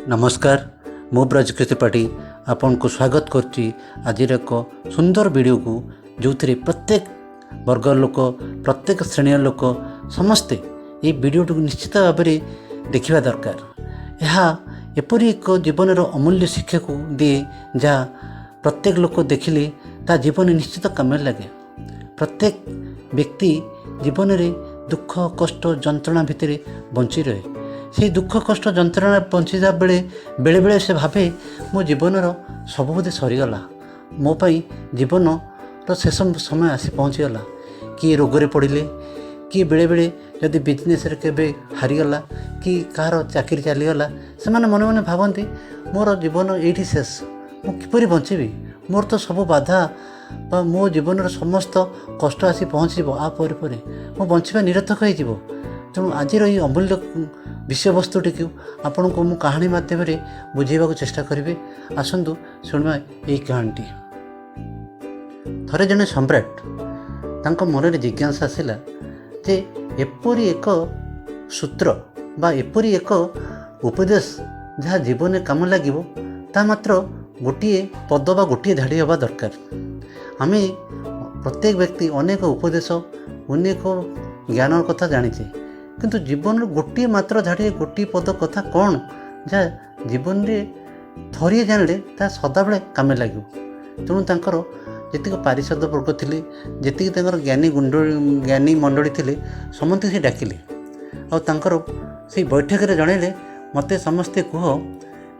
नमस्कार मु ब्राजकिशोर आपन को स्वागत करुच्ची आज एक सुंदर वीडियो को जो थे प्रत्येक वर्ग लोक प्रत्येक श्रेणी लोक समस्ते ये वीडियो को निश्चित भाव में देखा दरकार। यह एपरी एक जीवन अमूल्य शिक्षा को दिए जहाँ प्रत्येक लोक देखिले ता जीवन निश्चित काम लगे। प्रत्येक व्यक्ति जीवन में दुख कष्ट जंत्रणा भितर बंची रहे। से दुख कष्ट जंत्रणा बंचा बेले बेले बेले से भावे मो जीवनर सब बोधे सरीगला, मो पाई जीवन शेष समय आसी पहुँचीगला। किए रोगरे पड़े, किए बेले बेले जदि बिजनेस केबे हारीगला कि कहार चाकरी चलीगला से मैंने मन मन भावती मोर जीवन ये शेष, मु किपरि बंचीबी, मोर तो सब बाधा बा मो जीवन समस्त कष्ट आसी पहुँच आ पर मो बंचा निरर्थक हो। तेणु आज ये अमूल्य विषय वस्तुटी को आपण को मु कहानी माध्यम बुझेबा चेष्टा करी। आसतु शुणवा यही कहानीटी। थरे जने सम्राट तांको मन में जिज्ञासा आसला जे एपरी एक सूत्र बा एपरी एक उपदेश जहाँ जीवन में काम लगे ता मात्र गोटे पद बा गोटे धाड़ी हवा दरकार। आम प्रत्येक व्यक्ति अनेक उपदेश अनेक ज्ञान कथा जानीचे, किंतु जीवन गोटे मात्र धाड़ी गोटे पद कथा कौन जहाँ जीवन में थरिए जानले ता सदाबले काम लगे। तेणु तांकर जेतिक पारिषद वर्ग थे, जेतिक ज्ञानी मंडली थे, समस्त से डाकिले आर से बैठक में जनइले मते समस्ते कह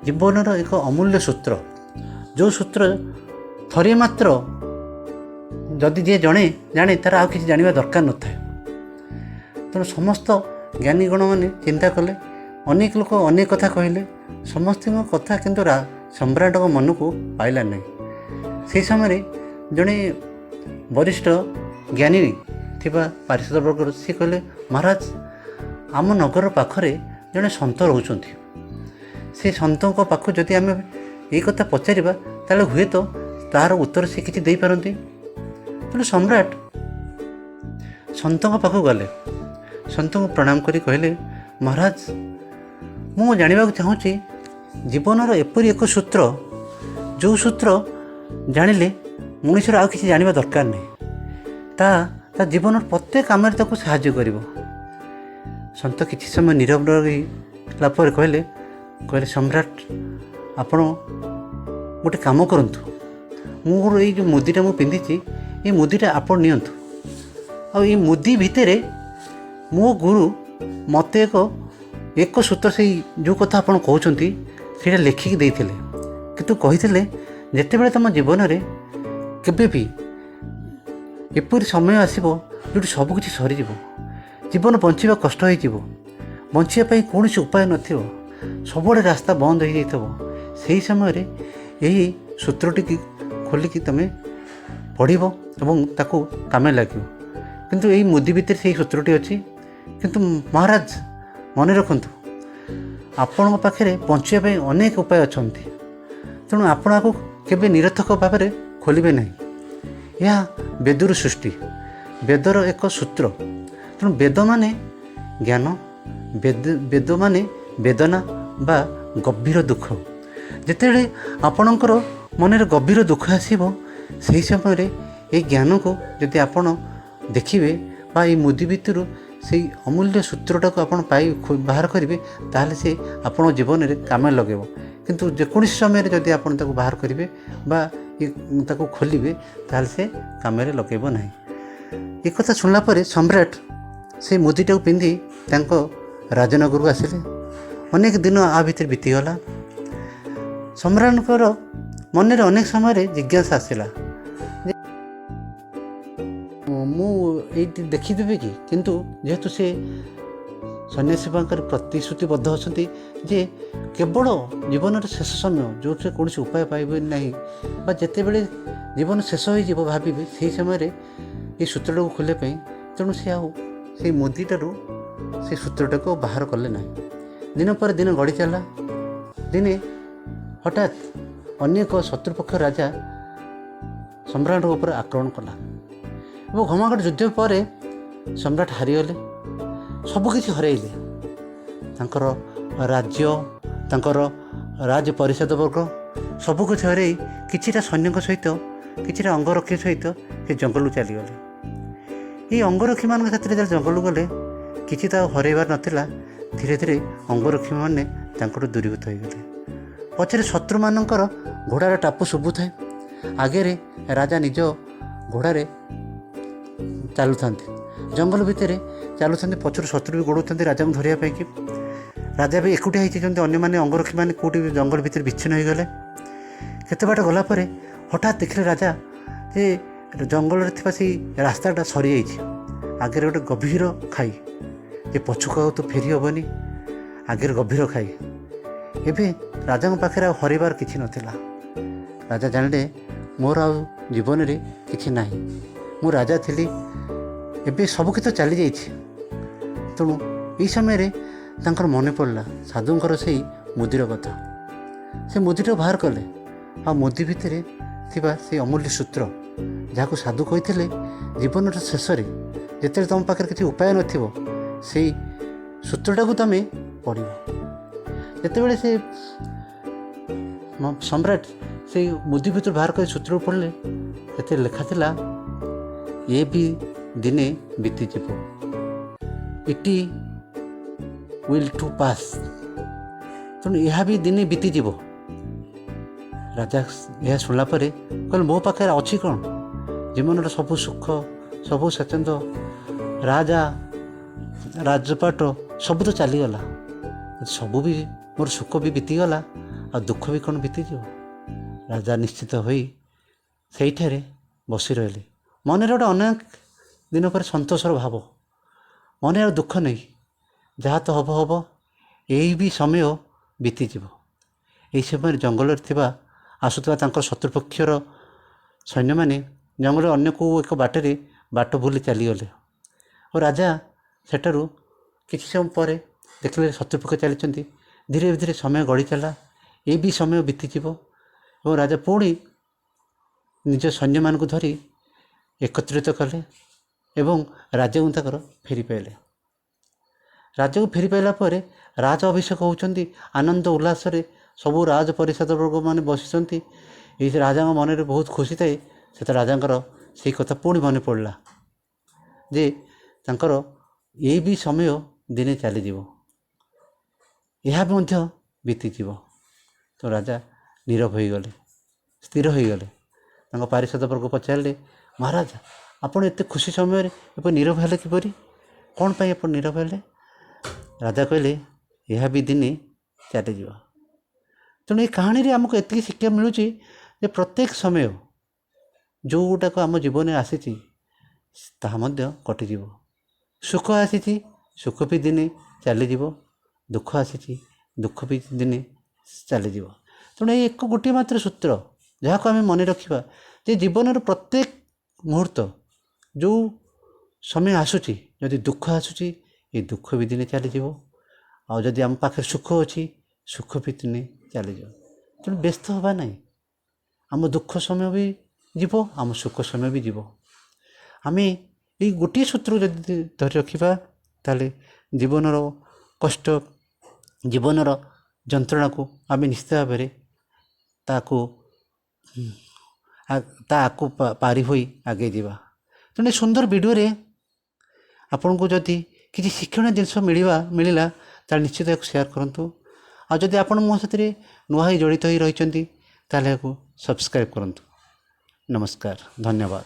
जीवन एक अमूल्य सूत्र, जो सूत्र थरिए मात्र जदि जे जणे जाने तार आ किसी जानिबा दरकार न थाए। तेणु समस्त ज्ञानीगण मैंने चिंता कले, अनेक लोक अनेक कथा कहले, समस्त कथा किंतु सम्राट मन को पाइला नहीं। से समय जड़े वरिष्ठ ज्ञानी थिबा पारिषद वर्ग सी कहले, महाराज आम नगर पाखरे जड़े सन्त रोचंती, से सन्तों पाखु जदि आम ये कथा पचारिबा ताले हुए तो तार उत्तर से किसी दे पारंती। तेणु सम्राट सन्तों पाखु गले, सन्त को प्रणाम करी कहले, महाराज मु जानिबा चाहूँगी जीवनर एपरी एक सूत्र जो सूत्र जानिले मनुष्यर आ किसी जानिबा दरकार नहीं, ता जीवन प्रत्येक काम ताको साहाय्य करिवो। सन्त किछि समय नीरव रहिला पर कहले सम्राट आपण गोटे काम करंतु, मोर ये जो मुदीटा मु पिंधिची ये मुदीटा आपण नियंतु, आ ये मुदी भितरे मो गुरु मत एक सूत्र से जो कथा आप कहते से लिखिक देते किंतु कही जिते तुम जीवन में केबे भी एपरी समय आसो जो सबकि सरीज, जीवन बंचा कष्ट हो, बचापी कौन उपाय न सब रास्ता बंद हो जाइए। से समय यही सूत्रटी खोलिकी तुम पढ़ और काम लगे। किंतु यही मुदी भितर से सूत्रटी अच्छी, किंतु महाराज मन रखु आपण पाखे बचापी अनेक उपाय अच्छा, तेणु आपण को केबे निरर्थक भाव में खोलिबे नहीं। यह वेदर सृष्टि, वेदर एक सूत्र। तेणु वेद माने ज्ञान, वेद माने वेदना बा गभीर दुख। जितेबाला आपणकर मन गभीर दुख आसो से समय ये ज्ञान को जदि आपण देखिए बा ये मुदी भितर से अमूल्य सूत्रटा को आप बाहर करेंगे ताहले से आपण जीवन में काम लगेब। किंतु जेकोसी समय जदि आप बाहर करेंगे बा खोलिए ताहले से काम लगेब ना। एक कथा शुणला पर सम्राट से मुदीटा पिंधि राजनगर को आसिले। अनेक दिन आ भितर बीतीगला। सम्राटकर मन में अनेक समय जिज्ञासा आसला ये देखीदेवी कि, किंतु जेहेतु से सन्यासी प्रतिश्रुतिबद्ध अच्छा जे केवल जीवन शेष समय जो से कौन उपाय पाइबे नहीं बा जिते बड़े जीवन शेष हो भावे से समय ये सूत्रटा को खोलने। तेणु से मुदीटारू से सूत्रटा को बाहर कले ना। दिन पर दिन गड़ी चला। दिने हठात अनेक शत्रुपक्ष राजा सम्राट उपर आक्रमण कला और घमाघट युद्ध पर सम्राट हारीगले, सबकिछि हरइले, राज्य ରାଜ ପରିଷଦ ବର୍ଗ ସବୁକୁ ହରାଇ କିଛିଟା ସୈନ୍ୟଙ୍କ ସହିତ କିଛିଟା ଅଙ୍ଗରକ୍ଷୀ ସହିତ ସେ ଜଙ୍ଗଲକୁ ଚାଲିଗଲେ। ଏଇ ଅଙ୍ଗରକ୍ଷୀମାନଙ୍କ ସାଥିରେ ଯେତେବେଳେ ଜଙ୍ଗଲକୁ ଗଲେ କିଛି ତ ଆଉ ହରାଇବାର ନଥିଲା। ଧୀରେ ଧୀରେ ଅଙ୍ଗରକ୍ଷୀମାନେ ତାଙ୍କଠୁ ଦୂରୀଭୂତ ହୋଇଗଲେ। ପଛରେ ଶତ୍ରୁମାନଙ୍କର ଘୋଡ଼ାର ଟାପୁ ଶୁଭୁଥାଏ। ଆଗରେ ରାଜା ନିଜ ଘୋଡ଼ାରେ ଚାଲୁଥାନ୍ତି, ଜଙ୍ଗଲ ଭିତରେ ଚାଲୁଥାନ୍ତି। ପଛରୁ ଶତ୍ରୁ ବି ଗୋଡ଼ଉଥାନ୍ତି ରାଜାଙ୍କୁ ଧରିବା ପାଇଁକି। ରାଜା ବି ଏକୁଟିଆ ହେଇଛନ୍ତି, ଅନ୍ୟମାନେ ଅଙ୍ଗରକ୍ଷୀମାନେ କେଉଁଠି ଜଙ୍ଗଲ ଭିତରେ ବିଚ୍ଛିନ୍ନ ହୋଇଗଲେ। କେତେ ବାଟ ଗଲା ପରେ ହଠାତ୍ ଦେଖିଲେ ରାଜା ଯେ ଜଙ୍ଗଲରେ ଥିବା ସେଇ ରାସ୍ତାଟା ସରିଯାଇଛି। ଆଗରେ ଗୋଟେ ଗଭୀର ଖାଇ, ଯେ ପଛକୁ ଆଉ ତ ଫେରି ହେବନି। ଆଗରେ ଗଭୀର ଖାଇ। ଏବେ ରାଜାଙ୍କ ପାଖରେ ଆଉ ହରାଇବାର କିଛି ନଥିଲା। ରାଜା ଜାଣିଲେ ମୋର ଆଉ ଜୀବନରେ କିଛି ନାହିଁ। ମୁଁ ରାଜା ଥିଲି, ଏବେ ସବୁକିଛି ଚାଲିଯାଇଛି। ତେଣୁ ଏହି ସମୟରେ ତାଙ୍କର ମନେ ପଡ଼ିଲା ସାଧୁଙ୍କର ସେଇ ମୁଦିର କଥା। ସେ ମୁଦିଟା ବାହାର କଲେ, ଆଉ ମୁଦି ଭିତରେ ଥିବା ସେଇ ଅମୂଲ୍ୟ ସୂତ୍ର, ଯାହାକୁ ସାଧୁ କହିଥିଲେ ଜୀବନର ଶେଷରେ ଯେତେବେଳେ ତୁମ ପାଖରେ କିଛି ଉପାୟ ନଥିବ ସେଇ ସୂତ୍ରଟାକୁ ତୁମେ ପଢ଼ିବ। ଯେତେବେଳେ ସେ ସମ୍ରାଟ ସେଇ ମୁଦି ଭିତରୁ ବାହାର କରି ସୂତ୍ରକୁ ପଢ଼ିଲେ, ସେଥିରେ ଲେଖା ଥିଲା ଏ ବି ଦିନେ ବିତିଯିବ, ଇଟି ୱିଲ୍ ଟୁ ପାସ୍। ତେଣୁ ଏହା ବି ଦିନେ ବିତିଯିବ। ରାଜା ଏହା ଶୁଣିଲା ପରେ କହିଲେ ମୋ ପାଖରେ ଅଛି କ'ଣ? ଜୀବନର ସବୁ ସୁଖ, ସବୁ ସ୍ୱଚ୍ଛନ୍ଦ, ରାଜା ରାଜପାଟ ସବୁ ତ ଚାଲିଗଲା। ସବୁ ବି ମୋର ସୁଖ ବି ବିତିଗଲା, ଆଉ ଦୁଃଖ ବି କ'ଣ ବିତିଯିବ? ରାଜା ନିଶ୍ଚିତ ହୋଇ ସେଇଠାରେ ବସି ରହିଲେ। ମନରେ ଗୋଟେ ଅନେକ ଦିନ ପରେ ସନ୍ତୋଷର ଭାବ, ମନେ ଆଉ ଦୁଃଖ ନେଇ ଯାହା ତ ହବ ହବ, ଏଇ ବି ସମୟ ବିତିଯିବ। ଏହି ସମୟରେ ଜଙ୍ଗଲରେ ଥିବା ଆସୁଥିବା ତାଙ୍କର ଶତ୍ରୁପକ୍ଷର ସୈନ୍ୟମାନେ ଜଙ୍ଗଲରେ ଅନ୍ୟ କେଉଁ ଏକ ବାଟରେ ବାଟ ଭୁଲି ଚାଲିଗଲେ। ଓ ରାଜା ସେଠାରୁ କିଛି ସମୟ ପରେ ଦେଖିଲେ ଶତ୍ରୁପକ୍ଷ ଚାଲିଛନ୍ତି। ଧୀରେ ଧୀରେ ସମୟ ଗଡ଼ି ଚାଲିଲା, ଏ ବି ସମୟ ବିତିଯିବ। ଏବଂ ରାଜା ପୁଣି ନିଜ ସୈନ୍ୟମାନଙ୍କୁ ଧରି ଏକତ୍ରିତ କଲେ ଏବଂ ରାଜ୍ୟକୁ ତାଙ୍କର ଫେରି ପାଇଲେ। ରାଜ୍ୟକୁ ଫେରି ପାଇଲା ପରେ ରାଜ ଅଭିଷେକ ହେଉଛନ୍ତି। ଆନନ୍ଦ ଉଲ୍ଲାସରେ ସବୁ ରାଜ ପରିଷଦ ବର୍ଗମାନେ ବସିଛନ୍ତି। ଏଇ ରାଜାଙ୍କ ମନରେ ବହୁତ ଖୁସି ଥାଏ। ସେତେବେଳେ ରାଜାଙ୍କର ସେଇ କଥା ପୁଣି ମନେ ପଡ଼ିଲା ଯେ ତାଙ୍କର ଏଇ ବି ସମୟ ଦିନେ ଚାଲିଯିବ, ଏହା ମଧ୍ୟ ବିତିଯିବ। ତ ରାଜା ନୀରବ ହୋଇଗଲେ, ସ୍ଥିର ହୋଇଗଲେ। ତାଙ୍କ ପାରିଷଦ ବର୍ଗ ପଚାରିଲେ, ମହାରାଜ ଆପଣ ଏତେ ଖୁସି ସମୟରେ ଏପରି ନୀରବ ହେଲେ କିପରି? କ'ଣ ପାଇଁ ଆପଣ ନୀରବ ହେଲେ? ରାଜା କହିଲେ ଏହା ବି ଦିନେ ଚାଲିଯିବ। ତେଣୁ ଏ କାହାଣୀରେ ଆମକୁ ଏତିକି ଶିକ୍ଷା ମିଳୁଛି ଯେ ପ୍ରତ୍ୟେକ ସମୟ ଯେଉଁଗୁଡ଼ାକ ଆମ ଜୀବନରେ ଆସିଛି ତାହା ମଧ୍ୟ କଟିଯିବ। ସୁଖ ଆସିଛି, ସୁଖ ବି ଦିନେ ଚାଲିଯିବ। ଦୁଃଖ ଆସିଛି, ଦୁଃଖ ବି ଦିନେ ଚାଲିଯିବ। ତେଣୁ ଏହି ଗୋଟିଏ ମାତ୍ର ସୂତ୍ର ଯାହାକୁ ଆମେ ମନେ ରଖିବା ଯେ ଜୀବନର ପ୍ରତ୍ୟେକ ମୁହୂର୍ତ୍ତ ଯେଉଁ ସମୟ ଆସୁଛି, ଯଦି ଦୁଃଖ ଆସୁଛି ଏ ଦୁଃଖ ବି ଦିନେ ଚାଲିଯିବ। ଆଉ ଯଦି ଆମ ପାଖରେ ସୁଖ ଅଛି, ସୁଖ ବି ଦିନେ ଚାଲିଯିବ। ତେଣୁ ବ୍ୟସ୍ତ ହେବା ନାହିଁ। ଆମ ଦୁଃଖ ସମୟ ବି ଯିବ, ଆମ ସୁଖ ସମୟ ବି ଯିବ। ଆମେ ଏଇ ଗୋଟିଏ ସୂତ୍ର ଯଦି ଧରି ରଖିବା ତାହେଲେ ଜୀବନର କଷ୍ଟ, ଜୀବନର ଯନ୍ତ୍ରଣାକୁ ଆମେ ନିଶ୍ଚିତ ଭାବରେ ତାକୁ ପାରି ହୋଇ ଆଗେଇ ଯିବା। ତେଣୁ ଏ ସୁନ୍ଦର ଭିଡ଼ିଓରେ ଆପଣଙ୍କୁ ଯଦି କିଛି ଶିକ୍ଷଣୀୟ ଜିନିଷ ମିଳିଲା ତାହେଲେ ନିଶ୍ଚିତ ଏହାକୁ ସେୟାର କରନ୍ତୁ। ଆଉ ଯଦି ଆପଣ ମୋ ସାଥିରେ ନୂଆ ହୋଇ ଜଡ଼ିତ ହୋଇ ରହିଛନ୍ତି ତାହେଲେ ଏହାକୁ ସବସ୍କ୍ରାଇବ୍ କରନ୍ତୁ। ନମସ୍କାର, ଧନ୍ୟବାଦ।